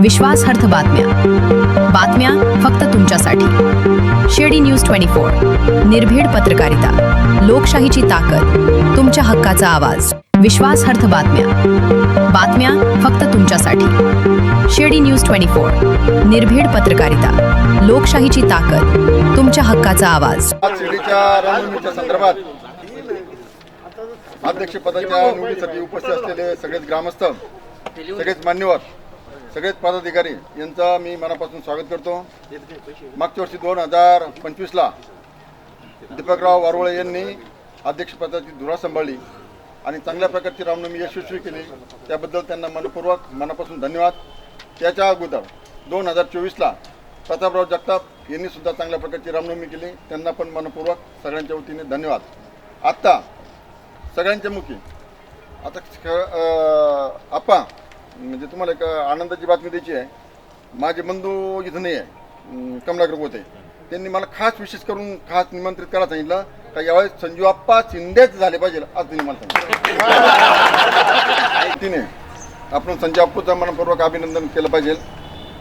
विश्वासार्ह बातम्या फक्त तुमच्यासाठी। शेडी न्यूज 24, निर्भीड पत्रकारिता, लोकशाहीची ताकद, तुमच्या हक्काचा आवाज। विश्वासार्ह बातम्या फक्त तुमच्यासाठी। शेडी न्यूज 24, निर्भीड पत्रकारिता, लोकशाहीची ताकद, तुमच्या हक्काचा आवाज। शिर्डीच्या रणनीतीच्या संदर्भात अध्यक्षपदाच्या निवडीसाठी उपस्थित असलेले सगळेच ग्रामस्थ, सगळेच मान्यवर, सगळेच पदाधिकारी यांचा मी मनापासून स्वागत करतो। मागच्या वर्षी 2025ला दीपकराव वारुळे यांनी अध्यक्षपदाची धुरा सांभाळली आणि चांगल्या प्रकारची रामनवमी यशस्वी केली, त्याबद्दल त्यांना मनपूर्वक मनापासून धन्यवाद। त्याच्या अगोदर 2024ला प्रतापराव जगताप यांनी सुद्धा चांगल्या प्रकारची रामनवमी केली, त्यांना पण मनपूर्वक सगळ्यांच्या वतीने धन्यवाद। आत्ता सगळ्यांच्या मुखी आता आप्पा म्हणजे तुम्हाला एक आनंदाची बातमी द्यायची आहे। माझे बंधू इथं नाही आहे, कमलाकर होते, त्यांनी मला खास विशेष करून खास निमंत्रित करायला सांगितलं का यावेळेस संजू आप्पा शिंदेच झाले पाहिजे, आज त्यांनी मला सांगितलं। तिने आपण संजय आप्पूचं मनपूर्वक अभिनंदन केलं पाहिजे,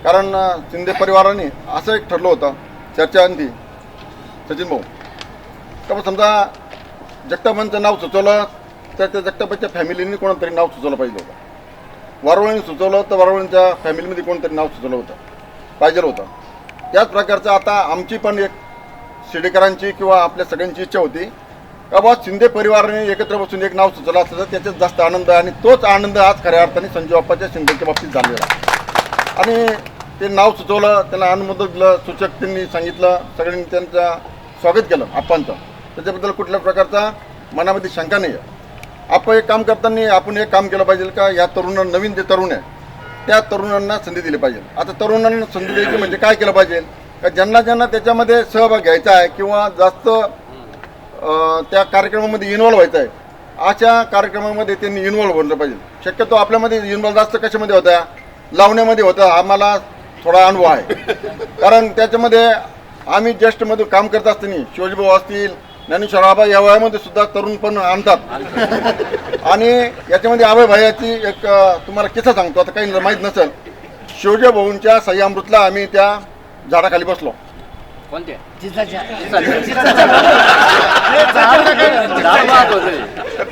कारण शिंदे परिवाराने असं एक ठरलं होतं चर्चाअंती सचिन भाऊ का समजा जगतापांचं नाव सुचवलं तर त्या जगतापांच्या फॅमिलीने कोणतरी नाव सुचवलं पाहिजे होतं, वारुळेंनी सुचवलं तर वारुळेंच्या फॅमिलीमध्ये कोणतरी नाव सुचवलं होतं पाहिजे होतं। त्याच प्रकारचं आता आमची पण एक शिर्डीकरांची किंवा आपल्या सगळ्यांची इच्छा होती का बाबा शिंदे परिवाराने एकत्र बसून एक नाव सुचवलं असतं तर त्याच्यात जास्त आनंद, आणि तोच आनंद आज खऱ्या अर्थाने संजू आप्पाच्या शिंदेच्या बाबतीत झालेला। आणि ते नाव सुचवलं, त्यांना अनुमोदन दिलं, सूचक त्यांनी सांगितलं, सगळ्यांनी त्यांचं स्वागत केलं आप्पांचं, त्याच्याबद्दल कुठल्या प्रकारचा मनामध्ये शंका नाही आहे। आपण एक काम करताना आपण एक काम केलं पाहिजे का या तरुणांना, नवीन जे तरुण आहे त्या तरुणांना संधी दिली पाहिजे। आता तरुणांना संधी द्यायची म्हणजे काय केलं पाहिजे का ज्यांना त्याच्यामध्ये सहभाग घ्यायचा आहे किंवा जास्त त्या कार्यक्रमामध्ये इन्व्हॉल्व व्हायचं आहे, अशा कार्यक्रमामध्ये त्यांनी इन्व्हॉल्व होलं पाहिजे। शक्यतो आपल्यामध्ये इन्व्हॉल्व जास्त कशामध्ये होत्या, लावण्यामध्ये होता, आम्हाला थोडा अनुभव आहे, कारण त्याच्यामध्ये आम्ही ज्येष्ठमध्ये काम करत असताना शिवाजीभाऊ असतील, ज्ञानेश्वर आबा या वयामध्ये सुद्धा तरुण पण आणतात। आणि याच्यामध्ये आबाई भाईची एक तुम्हाला किस्सा सांगतो, आता काही माहीत नसेल, शिवजी भाऊंच्या सह्या अमृतला आम्ही त्या झाडाखाली बसलो।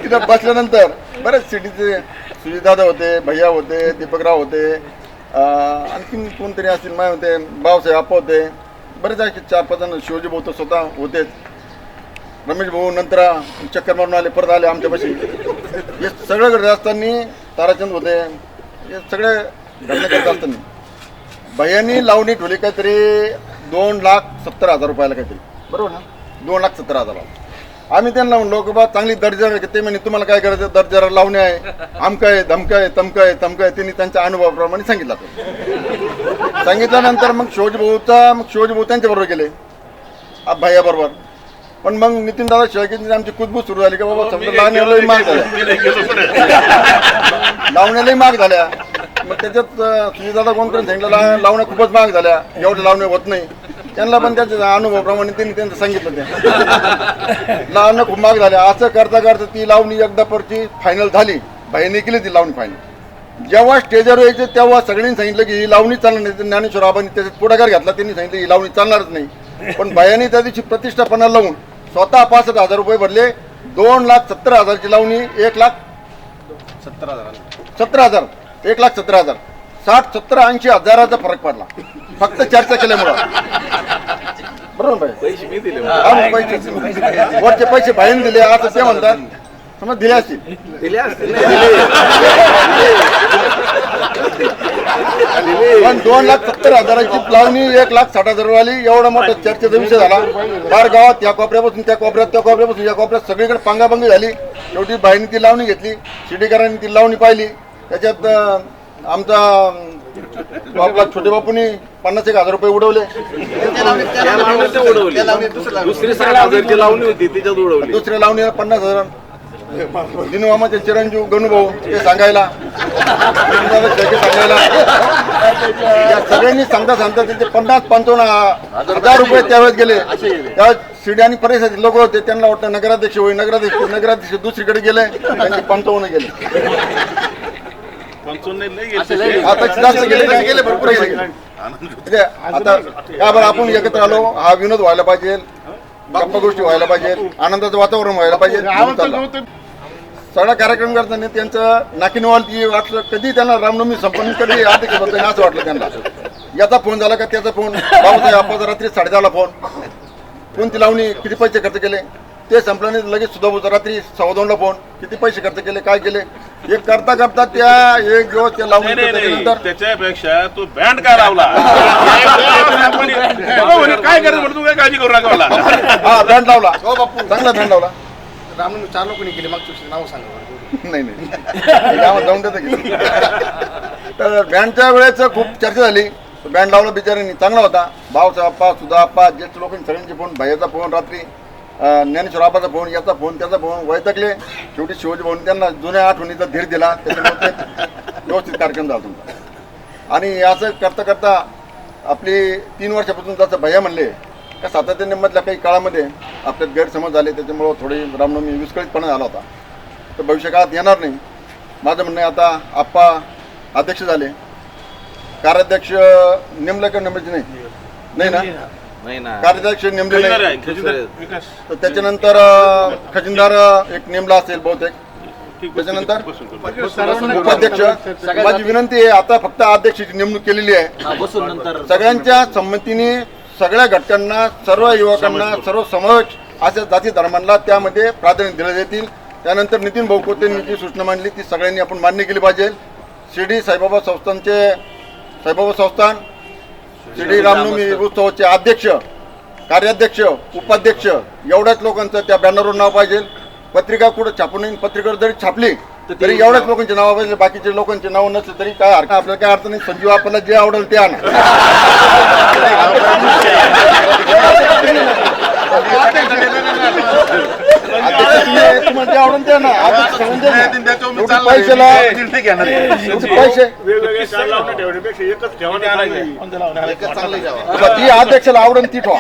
तिथं बसल्यानंतर बरेच सिटीचे सुजितदादा होते, भैया होते, दीपकराव होते, आणखीन कोणतरी असतील माय होते, भाऊसाहेब आप्पा होते, बरेच आहे 4-5 जण, शिवजी भाऊ तर स्वतः होतेच, रमेश भाऊ नंतर चक्कर मारून आले, परत आले आमच्यापाशी। हे सगळं करत असताना ताराचंद होते, हे सगळे घटना करत असताना भैयांनी लावणी ठेवली काहीतरी 2,70,000 रुपयाला काहीतरी, बरोबर ना, 2,70,000। आम्ही त्यांना म्हणलो की बा चांगली दर्जा, ते म्हणे तुम्हाला काय करायचं, दर्जाला लावणे आहे, आमकं आहे, धमकं आहे, तमकं आहे, तमकं आहे, त्यांनी त्यांच्या अनुभवाप्रमाणे सांगितलं। सांगितल्यानंतर मग शिवाजी भाऊ त्यांच्याबरोबर गेले भैयाबरोबर, पण मग नितीनदादा शेळकेंची आमची कुजबूज सुरू झाली की बाबा समजा लावण्यालाही महाग झाल्या, लावण्यालाही महाग झाल्या। मग त्याच्यात सुनीदादा कोणतरी सांगितलं लावण्या खूपच महाग झाल्या, एवढ्या लावण्या होत नाही, त्यांना पण त्याच्या अनुभवाप्रमाणे त्यांनी त्यांचं सांगितलं ते लावण्या खूप महाग झाल्या। असं करता करता ती लावणी एकदा परची फायनल झाली, भाईने केली ती लावणी फायनल। जेव्हा स्टेजवर यायचे तेव्हा सगळ्यांनी सांगितलं की ही लावणी चालणार नाही, ज्ञानेश्वर आबांनी त्याच्यात पुढाकार घेतला, त्यांनी सांगितलं ही लावणी चालणारच नाही, पण भाईने त्या दिवशी प्रतिष्ठापना लावून स्वतः 65,000 रुपये भरले, 2,70,000ची लावणी 1,70,000, 1,70,000, 60-70-80 हजाराचा फरक पडला फक्त चर्चा केल्यामुळं, बरोबर भाई? वरचे पैसे भाईने दिले असं ते म्हणतात, समजा दिले असतील, पण 2,70,000ची लावणी 1,60,000 वाली, एवढा मोठा चर्चेचा विषय झाला। फार गावात या कोपऱ्यापासून त्या कोपऱ्यात, त्या कोपऱ्यापासून या कोपऱ्यात सगळीकडे पांगापांगी झाली। शेवटी बाईने ती लावणी घेतली, शिर्डीकरांनी ती लावणी पाहिली, त्याच्यात आमचा आपला छोटे बापूंनी 50,000 रुपये उडवले, दुसऱ्या लावणीला 50,000, दिनवामाचे चिरंजीव गणूभाऊ ते सांगायला, या सगळ्यांनी सांगता त्यांचे 50-55,000 रुपये त्यावेळेस गेले। त्यावेळेस शिर्डी आणि परिसरातील लोक होते, त्यांना वाटतं नगराध्यक्ष होईल, नगराध्यक्ष दुसरीकडे गेले, त्यांचे 55 गेले। आता जास्त गेले भरपूर पैसे गेले. म्हणजे आता का बरं आपण एकत्र आलो, हा विनोद व्हायला पाहिजे, गप्पा गोष्टी व्हायला पाहिजे, आनंदाचं वातावरण व्हायला पाहिजे. सगळा कार्यक्रम करताना त्यांचं नाकीनवाल वाटलं, कधी त्यांना रामनवमी संपन्न कधी अध्यक्ष होतं नाही असं वाटलं त्यांना. याचा फोन झाला का त्याचा फोन, बाबासाहेब आप्पाचा रात्री 10:30ला फोन, कोणती लावणी, किती पैसे खर्च केले ते संपलं नाही. लगेच सुद्धा रात्री 2:15ला फोन, किती पैसे खर्च केले, काय केले, हे करता करता त्या एक दिवस ते लावणी त्याच्यानंतर त्याच्यापेक्षा तो बँड का लावला काय करायचं म्हणतो, काय काळजी करू नका मला. हा बँड लावला, हो बापू चांगला बँड लावला. रामनवमी 4 लोकांनी केली, मागच्या नाव सांगा. नाही गावात जाऊन देतं की. तर बँडच्या वेळेस खूप चर्चा झाली. बँड लावला बिचाऱ्यांनी, चांगला होता. भाऊचा आप्पा, सुधा आप्पा, ज्येष्ठ लोकांनी सगळ्यांचे फोन, भैयाचा फोन रात्री, ज्ञानेश्वर आप्पाचा फोन, याचा फोन, त्याचा फोन, वैतकले. शेवटी शिवाजी भाऊन त्यांना जुन्या आठवणीचा धीर दिला, त्याच्यामुळे ते व्यवस्थित कार्यक्रम झाला तुमचा. आणि असं करता करता आपली 3 वर्षापासून जसं भैया म्हणले का सातत्यामधल्या काही काळामध्ये आपल्यात गैरसमज झाले, त्याच्यामुळं थोडी रामनवमी विस्कळीतपणा झाला होता. तर भविष्यकाळात येणार नाही. माझं म्हणणं आहे, आता आप्पा अध्यक्ष झाले, कार्याध्यक्ष नेमलं का नेमायचे नाही ना, कार्याध्यक्ष नेमले नाही. तर त्याच्यानंतर खजिनदार एक नेमला असेल बहुतेक, त्याच्यानंतर उपाध्यक्ष. माझी विनंती आहे, आता फक्त अध्यक्षाची नेमणूक केलेली आहे, सगळ्यांच्या संमतीने सगळ्या घटकांना, सर्व युवकांना, सर्व समावेश अशा जाती धर्मांना त्यामध्ये प्राधान्य दिले जातील. त्यानंतर नितीन भाऊ कोतेंनी जी सूचना मांडली ती सगळ्यांनी आपण मान्य केली पाहिजे. शिर्डी साईबाबा संस्थानचे साईबाबा संस्थान, शिर्डी रामनवमी उत्सवाचे अध्यक्ष, कार्याध्यक्ष, उपाध्यक्ष एवढ्याच लोकांचं त्या बॅनरवर नाव पाहिजे. पत्रिका कुठं छापून येईल, पत्रिकेवर जरी छापली तरी एवढ्याच लोकांचे नाव पाहिजे, बाकीचे लोकांचे नाव नसले तरी काय हरकत, आपल्याला काय अर्थ नाही. संजीव आपल्याला जे आवडेल ते आणा. तुम्हाला जे आवडेल ते ना, पैशाला पैसे ती अध्यक्षाला आवडेल ती ठेवा.